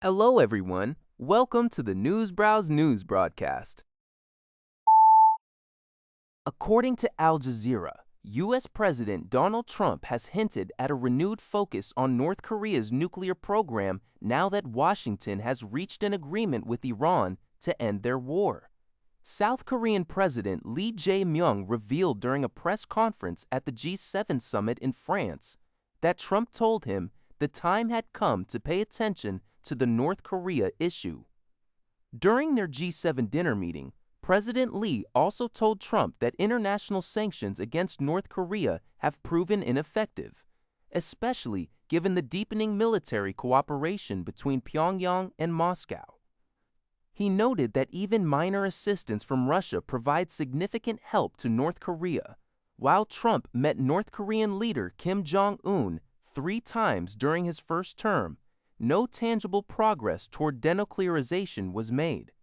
Hello, everyone. Welcome to the Newsbrowse News broadcast. According to Al Jazeera, U.S. President Donald Trump has hinted at a renewed focus on North Korea's nuclear program now that Washington has reached an agreement with Iran to end their war. South Korean President Lee Jae-myung revealed during a press conference at the G7 summit in France that Trump told him the time had come to pay attention to the North Korea issue. During their G7 dinner meeting, President Lee also told Trump that international sanctions against North Korea have proven ineffective, especially given the deepening military cooperation between Pyongyang and Moscow. He noted that even minor assistance from Russia provides significant help to North Korea. While Trump met North Korean leader Kim Jong-un 3 times during his first term, no tangible progress toward denuclearization was made.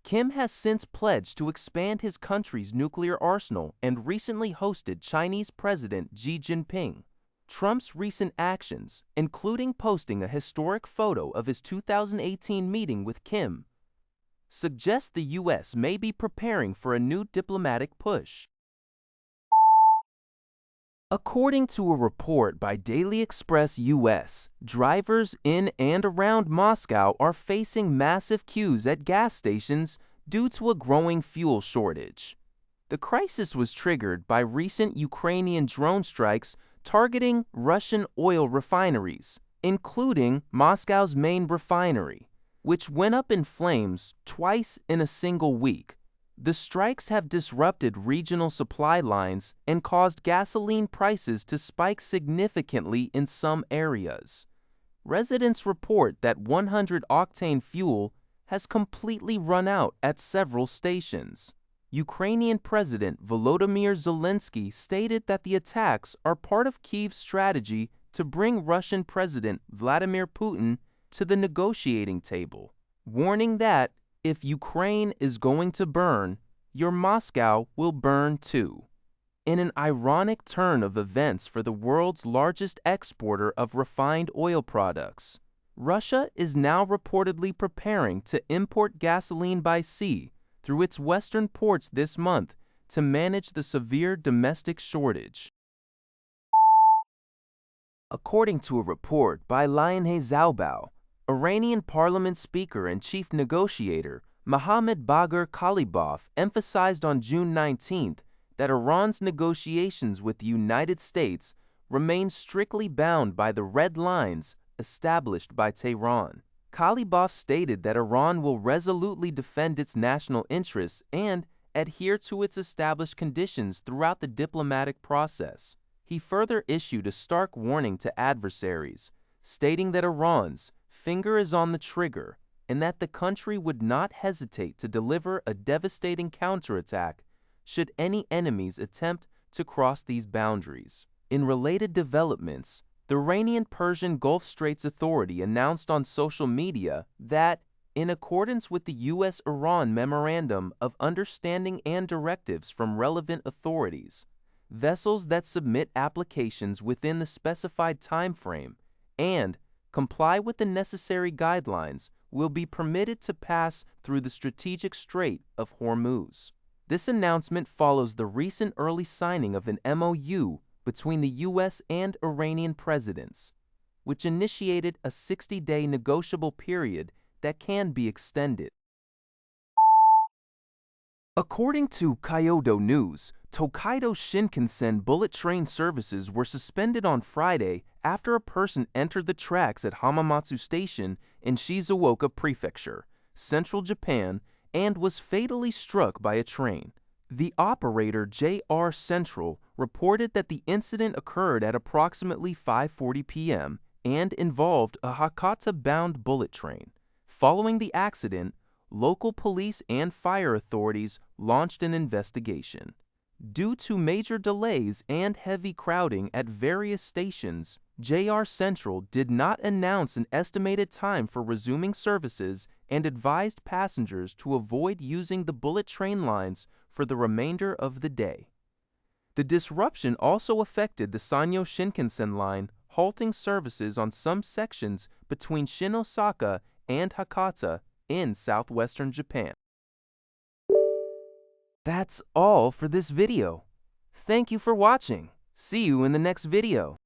Kim has since pledged to expand his country's nuclear arsenal and recently hosted Chinese President Xi Jinping. Trump's recent actions, including posting a historic photo of his 2018 meeting with Kim, suggest the U.S. may be preparing for a new diplomatic push. According to a report by Daily Express US, drivers in and around Moscow are facing massive queues at gas stations due to a growing fuel shortage. The crisis was triggered by recent Ukrainian drone strikes targeting Russian oil refineries, including Moscow's main refinery, which went up in flames twice in a single week. The strikes have disrupted regional supply lines and caused gasoline prices to spike significantly in some areas. Residents report that 100-octane fuel has completely run out at several stations. Ukrainian President Volodymyr Zelensky stated that the attacks are part of Kyiv's strategy to bring Russian President Vladimir Putin to the negotiating table, warning that if Ukraine is going to burn, your Moscow will burn too. In an ironic turn of events for the world's largest exporter of refined oil products, Russia is now reportedly preparing to import gasoline by sea through its western ports this month to manage the severe domestic shortage. According to a report by Lianhe Zaobao, Iranian parliament speaker and chief negotiator Mohammad Bagher Khalibaf emphasized on June 19th that Iran's negotiations with the United States remain strictly bound by the red lines established by Tehran. Khalibaf stated that Iran will resolutely defend its national interests and adhere to its established conditions throughout the diplomatic process. He further issued a stark warning to adversaries, stating that Iran's finger is on the trigger and that the country would not hesitate to deliver a devastating counterattack should any enemies attempt to cross these boundaries. In related developments, the Iranian Persian Gulf Straits Authority announced on social media that, in accordance with the U.S.-Iran Memorandum of Understanding and directives from relevant authorities, vessels that submit applications within the specified time frame and comply with the necessary guidelines will be permitted to pass through the strategic Strait of Hormuz. This announcement follows the recent early signing of an MOU between the U.S. and Iranian presidents, which initiated a 60-day negotiable period that can be extended. According to Kyodo News, Tokaido Shinkansen bullet train services were suspended on Friday after a person entered the tracks at Hamamatsu Station in Shizuoka Prefecture, central Japan, and was fatally struck by a train. The operator JR Central reported that the incident occurred at approximately 5:40 p.m. and involved a Hakata-bound bullet train. Following the accident, local police and fire authorities launched an investigation. Due to major delays and heavy crowding at various stations, JR Central did not announce an estimated time for resuming services and advised passengers to avoid using the bullet train lines for the remainder of the day. The disruption also affected the Sanyo Shinkansen line, halting services on some sections between Shinosaka and Hakata in southwestern Japan. That's all for this video. Thank you for watching. See you in the next video.